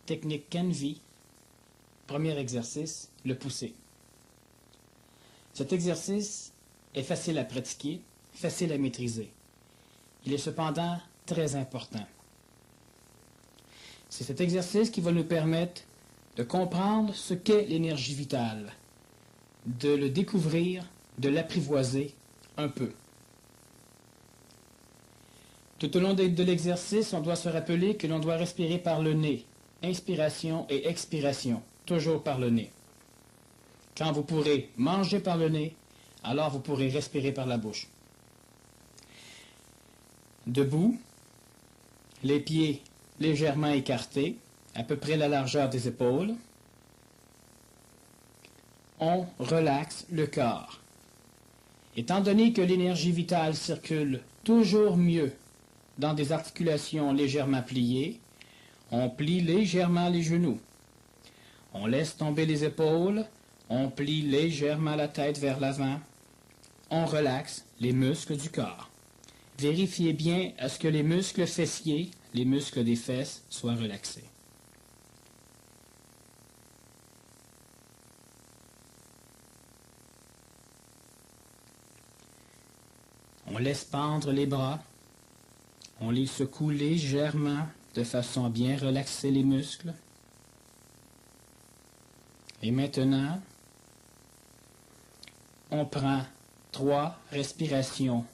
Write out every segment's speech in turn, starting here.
technique Canvi. Premier exercice, le pousser. Cet exercice est facile à pratiquer, facile à maîtriser. Il est cependant très important. C'est cet exercice qui va nous permettre de comprendre ce qu'est l'énergie vitale, de le découvrir, de l'apprivoiser un peu. Tout au long de l'exercice, on doit se rappeler que l'on doit respirer par le nez. Inspiration et expiration, toujours par le nez. Quand vous pourrez manger par le nez, alors vous pourrez respirer par la bouche. Debout, les pieds légèrement écartés, à peu près la largeur des épaules. On relaxe le corps. Étant donné que l'énergie vitale circule toujours mieux dans des articulations légèrement pliées, on plie légèrement les genoux. On laisse tomber les épaules, on plie légèrement la tête vers l'avant. On relaxe les muscles du corps. Vérifiez bien à ce que les muscles fessiers, les muscles des fesses, soient relaxés. On laisse pendre les bras. On les secoue légèrement de façon à bien relaxer les muscles. Et maintenant, on prend 3 respirations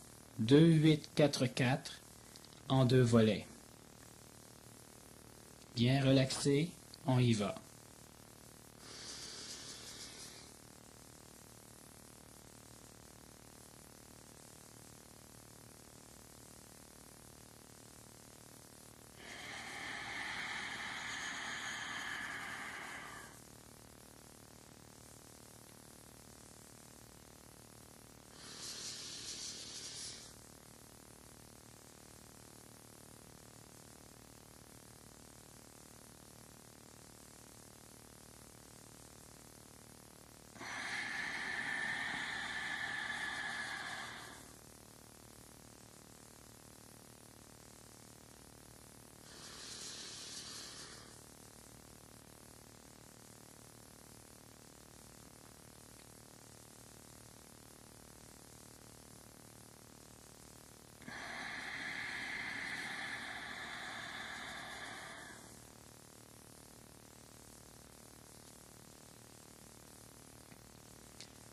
2-8-4-4 en 2 volets. Bien relaxé, on y va.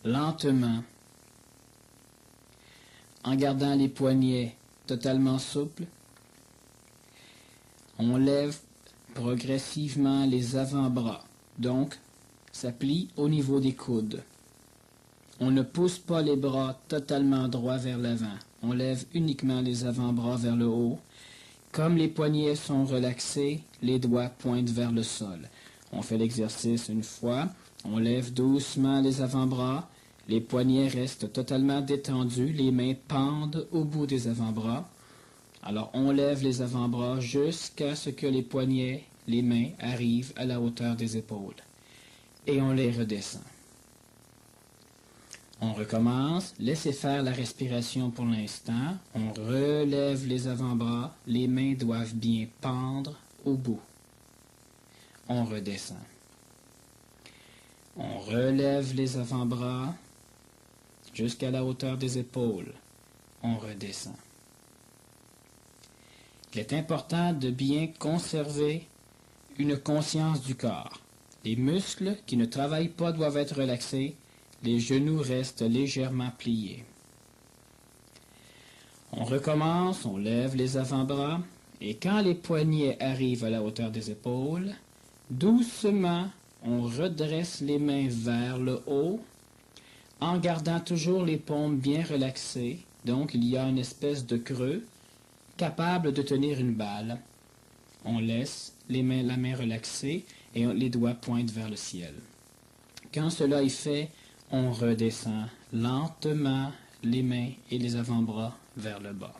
Lentement, en gardant les poignets totalement souples, on lève progressivement les avant-bras, donc ça plie au niveau des coudes. On ne pousse pas les bras totalement droits vers l'avant, on lève uniquement les avant-bras vers le haut. Comme les poignets sont relaxés, les doigts pointent vers le sol. On fait l'exercice une fois. On lève doucement les avant-bras, les poignets restent totalement détendus, les mains pendent au bout des avant-bras. Alors on lève les avant-bras jusqu'à ce que les poignets, les mains arrivent à la hauteur des épaules. Et on les redescend. On recommence, laissez faire la respiration pour l'instant. On relève les avant-bras, les mains doivent bien pendre au bout. On redescend. On relève les avant-bras jusqu'à la hauteur des épaules. On redescend. Il est important de bien conserver une conscience du corps. Les muscles qui ne travaillent pas doivent être relaxés. Les genoux restent légèrement pliés. On recommence, on lève les avant-bras et quand les poignets arrivent à la hauteur des épaules, doucement, on redresse les mains vers le haut en gardant toujours les paumes bien relaxées. Donc, il y a une espèce de creux capable de tenir une balle. On laisse la main relaxée et les doigts pointent vers le ciel. Quand cela est fait, on redescend lentement les mains et les avant-bras vers le bas.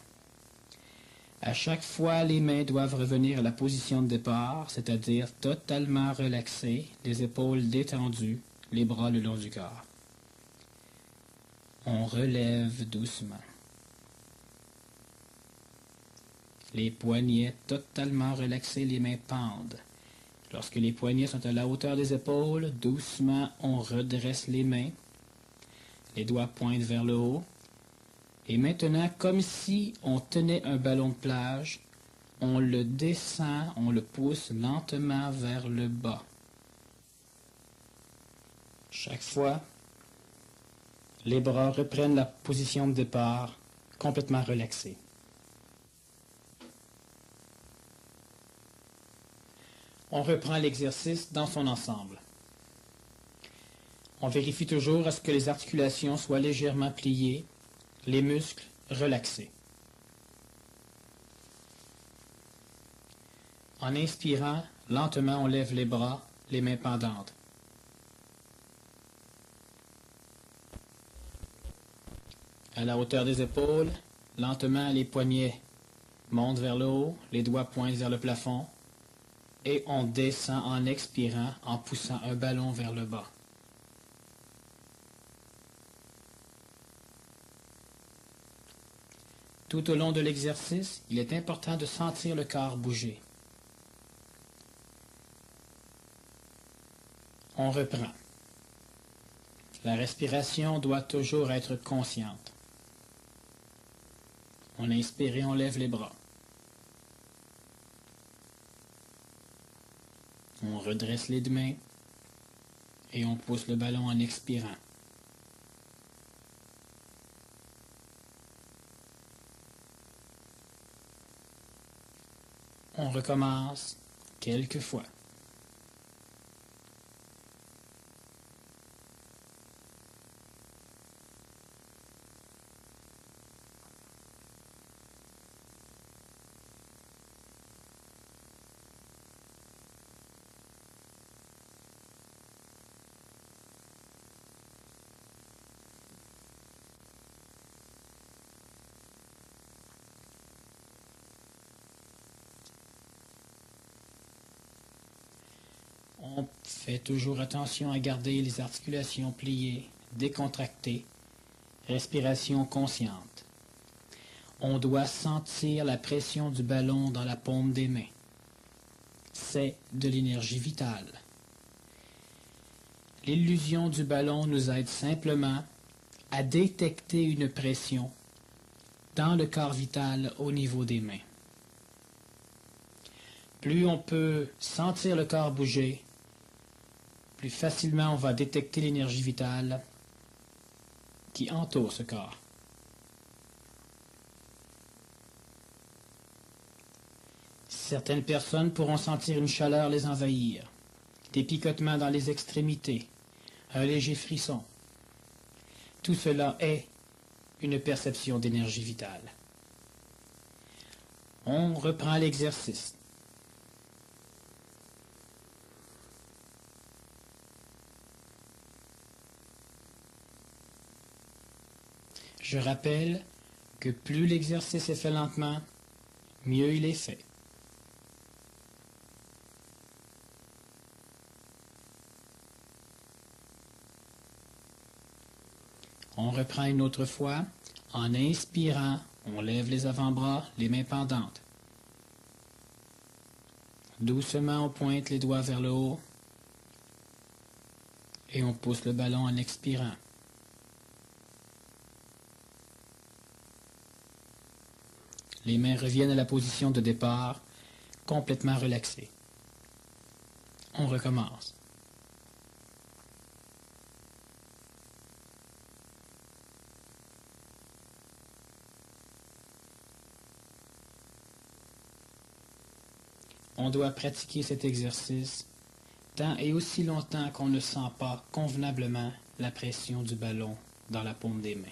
À chaque fois, les mains doivent revenir à la position de départ, c'est-à-dire totalement relaxées, les épaules détendues, les bras le long du corps. On relève doucement. Les poignets totalement relaxés, les mains pendent. Lorsque les poignets sont à la hauteur des épaules, doucement, on redresse les mains. Les doigts pointent vers le haut. Et maintenant, comme si on tenait un ballon de plage, on le descend, on le pousse lentement vers le bas. Chaque fois, les bras reprennent la position de départ, complètement relaxés. On reprend l'exercice dans son ensemble. On vérifie toujours à ce que les articulations soient légèrement pliées, les muscles relaxés. En inspirant, lentement on lève les bras, les mains pendantes. À la hauteur des épaules, lentement les poignets montent vers le haut, les doigts pointent vers le plafond et on descend en expirant, en poussant un ballon vers le bas. Tout au long de l'exercice, il est important de sentir le corps bouger. On reprend. La respiration doit toujours être consciente. On inspire et on lève les bras. On redresse les deux mains et on pousse le ballon en expirant. On recommence quelques fois. On fait toujours attention à garder les articulations pliées, décontractées, respiration consciente. On doit sentir la pression du ballon dans la paume des mains. C'est de l'énergie vitale. L'illusion du ballon nous aide simplement à détecter une pression dans le corps vital au niveau des mains. Plus on peut sentir le corps bouger, plus facilement on va détecter l'énergie vitale qui entoure ce corps. Certaines personnes pourront sentir une chaleur les envahir, des picotements dans les extrémités, un léger frisson. Tout cela est une perception d'énergie vitale. On reprend l'exercice. Je rappelle que plus l'exercice est fait lentement, mieux il est fait. On reprend une autre fois. En inspirant, on lève les avant-bras, les mains pendantes. Doucement, on pointe les doigts vers le haut et on pousse le ballon en expirant. Les mains reviennent à la position de départ, complètement relaxées. On recommence. On doit pratiquer cet exercice tant et aussi longtemps qu'on ne sent pas convenablement la pression du ballon dans la paume des mains.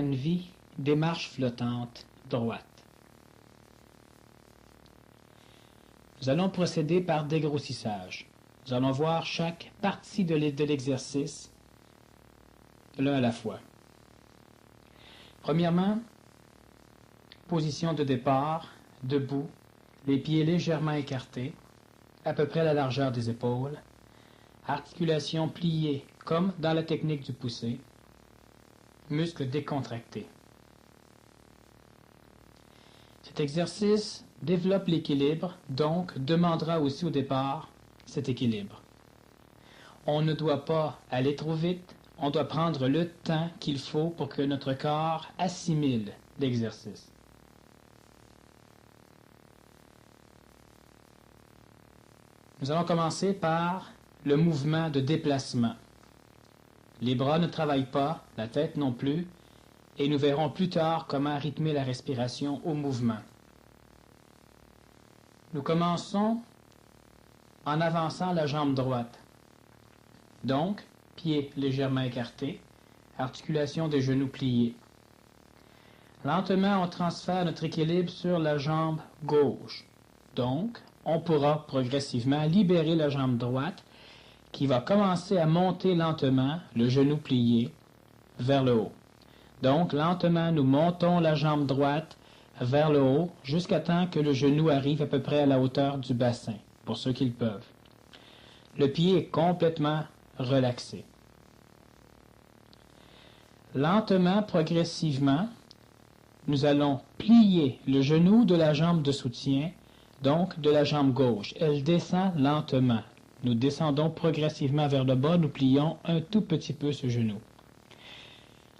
vie, démarche flottante, droite. Nous allons procéder par dégrossissage. Nous allons voir chaque partie de l'exercice l'un à la fois. Premièrement, position de départ, debout, les pieds légèrement écartés, à peu près la largeur des épaules, articulation pliée comme dans la technique du poussé, muscles décontractés. Cet exercice développe l'équilibre, donc demandera aussi au départ cet équilibre. On ne doit pas aller trop vite, on doit prendre le temps qu'il faut pour que notre corps assimile l'exercice. Nous allons commencer par le mouvement de déplacement. Les bras ne travaillent pas, la tête non plus, et nous verrons plus tard comment rythmer la respiration au mouvement. Nous commençons en avançant la jambe droite. Donc, pieds légèrement écartés, articulation des genoux pliés. Lentement, on transfère notre équilibre sur la jambe gauche. Donc, on pourra progressivement libérer la jambe droite qui va commencer à monter lentement, le genou plié, vers le haut. Donc, lentement, nous montons la jambe droite vers le haut jusqu'à temps que le genou arrive à peu près à la hauteur du bassin, pour ceux qui le peuvent. Le pied est complètement relaxé. Lentement, progressivement, nous allons plier le genou de la jambe de soutien, donc de la jambe gauche. Elle descend lentement. Nous descendons progressivement vers le bas, nous plions un tout petit peu ce genou.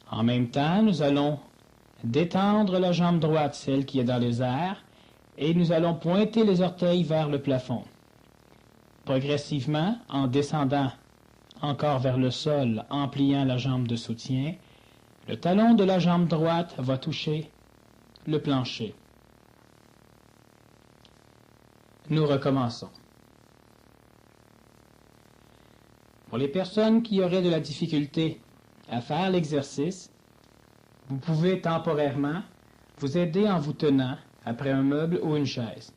En même temps, nous allons détendre la jambe droite, celle qui est dans les airs, et nous allons pointer les orteils vers le plafond. Progressivement, en descendant encore vers le sol, en pliant la jambe de soutien, le talon de la jambe droite va toucher le plancher. Nous recommençons. Pour les personnes qui auraient de la difficulté à faire l'exercice, vous pouvez temporairement vous aider en vous tenant après un meuble ou une chaise.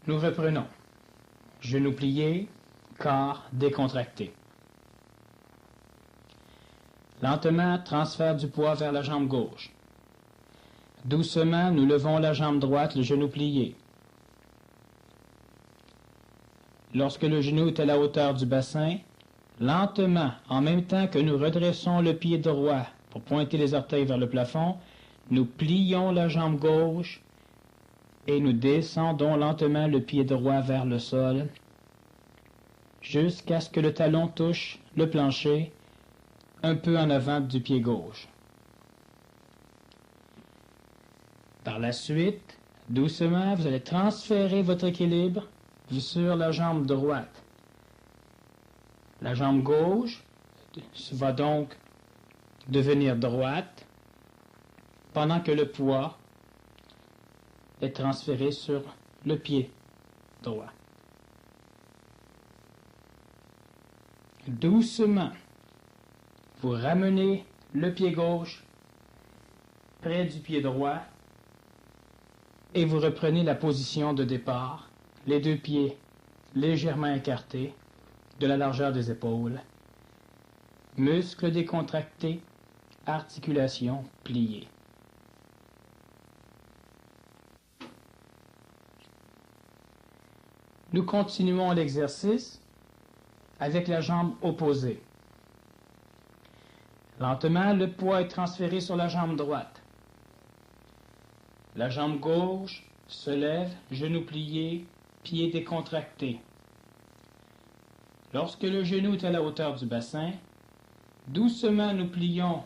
Nous reprenons. Genoux pliés, corps décontracté. Lentement, transfert du poids vers la jambe gauche. Doucement, nous levons la jambe droite, le genou plié. Lorsque le genou est à la hauteur du bassin, lentement, en même temps que nous redressons le pied droit pour pointer les orteils vers le plafond, nous plions la jambe gauche et nous descendons lentement le pied droit vers le sol jusqu'à ce que le talon touche le plancher un peu en avant du pied gauche. Par la suite, doucement, vous allez transférer votre équilibre sur la jambe droite. La jambe gauche va donc devenir droite pendant que le poids est transféré sur le pied droit. Doucement, vous ramenez le pied gauche près du pied droit et vous reprenez la position de départ, les deux pieds légèrement écartés de la largeur des épaules, muscles décontractés, articulations pliées. Nous continuons l'exercice avec la jambe opposée. Lentement, le poids est transféré sur la jambe droite. La jambe gauche se lève, genou plié, pied décontracté. Lorsque le genou est à la hauteur du bassin, doucement nous plions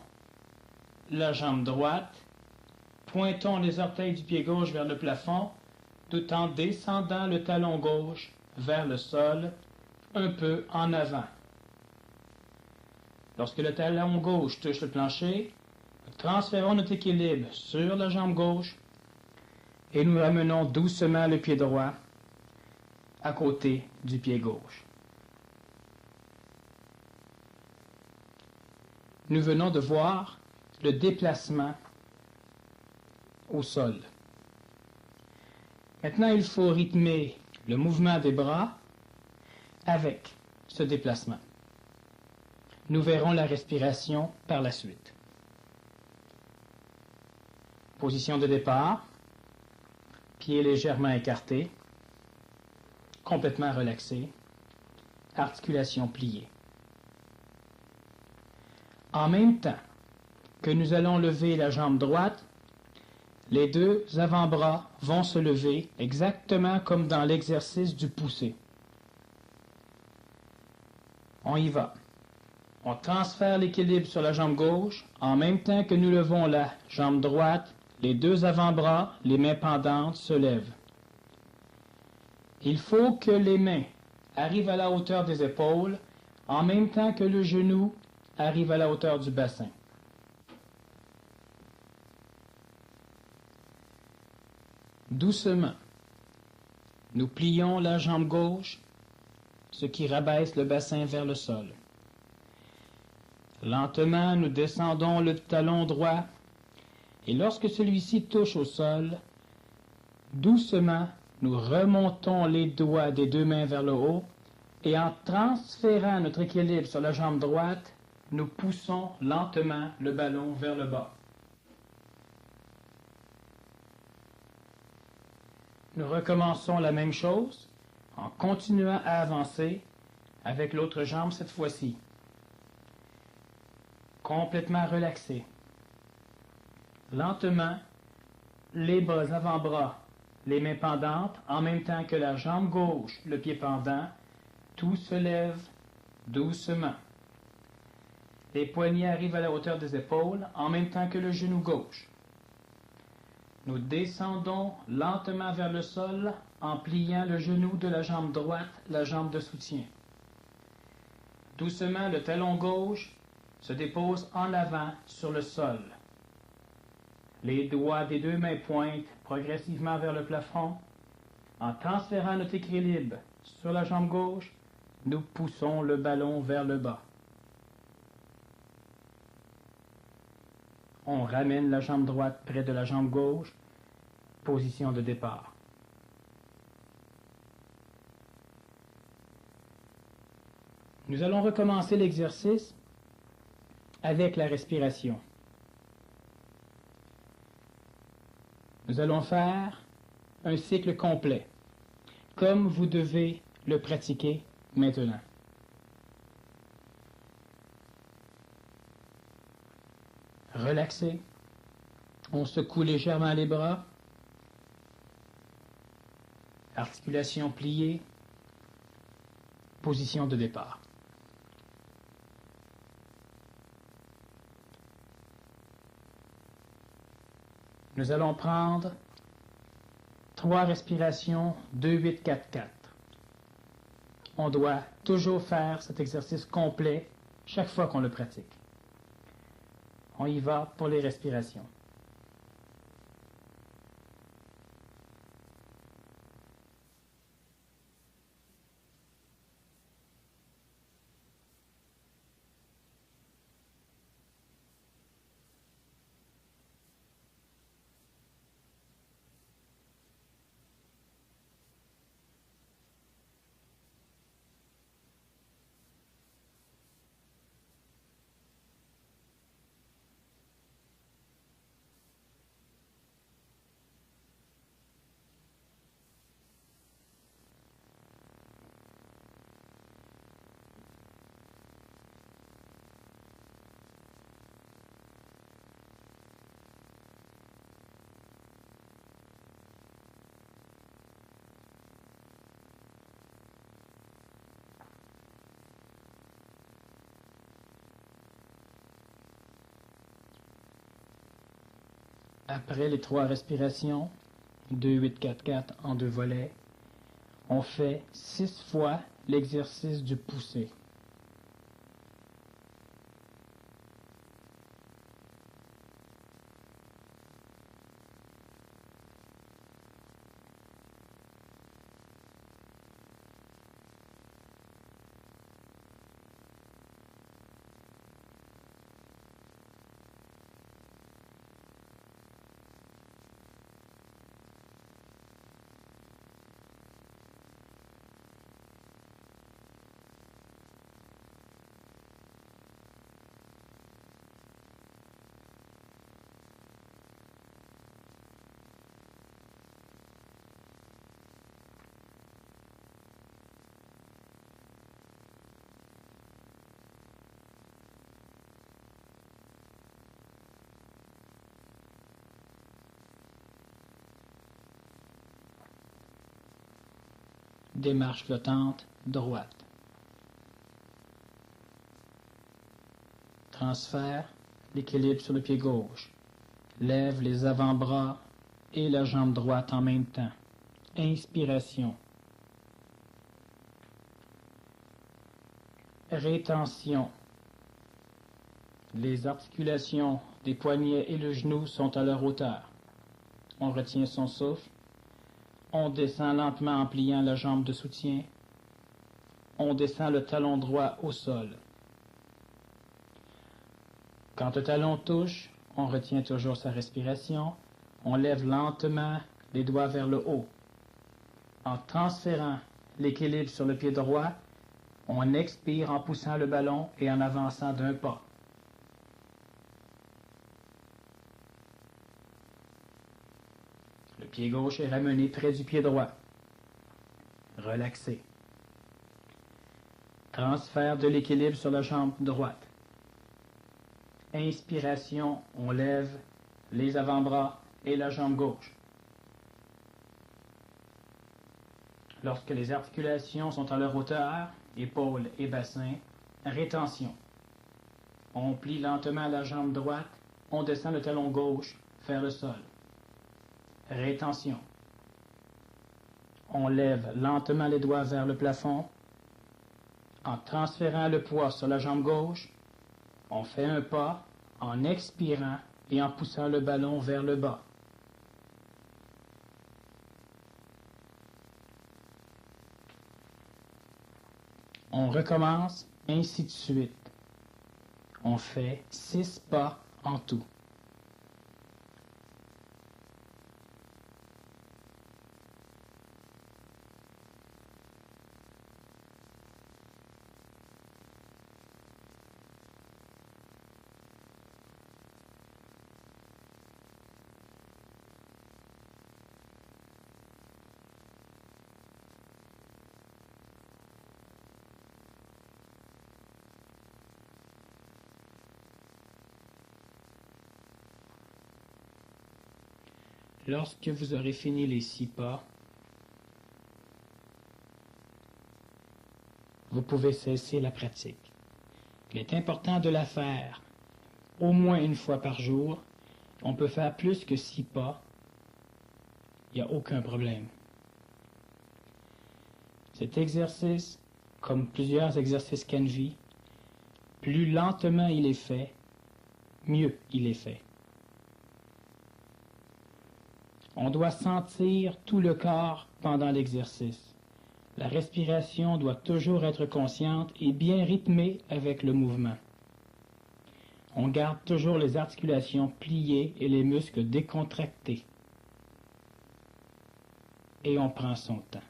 la jambe droite, pointons les orteils du pied gauche vers le plafond, tout en descendant le talon gauche vers le sol, un peu en avant. Lorsque le talon gauche touche le plancher, nous transférons notre équilibre sur la jambe gauche et nous ramenons doucement le pied droit à côté du pied gauche. nous venons de voir le déplacement au sol. Maintenant, il faut rythmer le mouvement des bras avec ce déplacement. Nous verrons la respiration par la suite. Position de départ, pieds légèrement écartés, complètement relaxés, articulations pliées. En même temps que nous allons lever la jambe droite, les deux avant-bras vont se lever exactement comme dans l'exercice du poussé. On y va. On transfère l'équilibre sur la jambe gauche. En même temps que nous levons la jambe droite, les deux avant-bras, les mains pendantes, se lèvent. Il faut que les mains arrivent à la hauteur des épaules, en même temps que le genou arrive à la hauteur du bassin. Doucement, nous plions la jambe gauche, ce qui rabaisse le bassin vers le sol. Lentement, nous descendons le talon droit et lorsque celui-ci touche au sol, doucement, nous remontons les doigts des deux mains vers le haut et en transférant notre équilibre sur la jambe droite, nous poussons lentement le ballon vers le bas. Nous recommençons la même chose en continuant à avancer avec l'autre jambe cette fois-ci. Complètement relaxé. Lentement, les bras avant-bras, les mains pendantes, en même temps que la jambe gauche, le pied pendant, tout se lève doucement. Les poignets arrivent à la hauteur des épaules, en même temps que le genou gauche. Nous descendons lentement vers le sol en pliant le genou de la jambe droite, la jambe de soutien. Doucement, le talon gauche se dépose en avant sur le sol. Les doigts des deux mains pointent progressivement vers le plafond. En transférant notre équilibre sur la jambe gauche, nous poussons le ballon vers le bas. On ramène la jambe droite près de la jambe gauche, position de départ. Nous allons recommencer l'exercice avec la respiration. Nous allons faire un cycle complet, comme vous devez le pratiquer maintenant. Relaxez. On secoue légèrement les bras. Articulation pliée. Position de départ. Nous allons prendre 3 respirations 2-8-4-4. On doit toujours faire cet exercice complet chaque fois qu'on le pratique. On y va pour les respirations. Après les 3 respirations, 2-8-4-4 en 2 volets, on fait 6 fois l'exercice du poussé. Démarche flottante, droite. Transfert, l'équilibre sur le pied gauche. Lève les avant-bras et la jambe droite en même temps. Inspiration. Rétention. Les articulations des poignets et le genou sont à leur hauteur. On retient son souffle. On descend lentement en pliant la jambe de soutien. On descend le talon droit au sol. Quand le talon touche, on retient toujours sa respiration. On lève lentement les doigts vers le haut. En transférant l'équilibre sur le pied droit, on expire en poussant le ballon et en avançant d'un pas. Le pied gauche est ramené près du pied droit. Relaxé. Transfert de l'équilibre sur la jambe droite. Inspiration, on lève les avant-bras et la jambe gauche. Lorsque les articulations sont à leur hauteur, épaules et bassin, rétention. On plie lentement la jambe droite, on descend le talon gauche vers le sol. Rétention. On lève lentement les doigts vers le plafond. En transférant le poids sur la jambe gauche, on fait un pas en expirant et en poussant le ballon vers le bas. On recommence ainsi de suite. On fait 6 pas en tout. Lorsque vous aurez fini les 6 pas, vous pouvez cesser la pratique. Il est important de la faire au moins une fois par jour. On peut faire plus que 6 pas. Il n'y a aucun problème. Cet exercice, comme plusieurs exercices Canvi, plus lentement il est fait, mieux il est fait. On doit sentir tout le corps pendant l'exercice. La respiration doit toujours être consciente et bien rythmée avec le mouvement. On garde toujours les articulations pliées et les muscles décontractés. Et on prend son temps.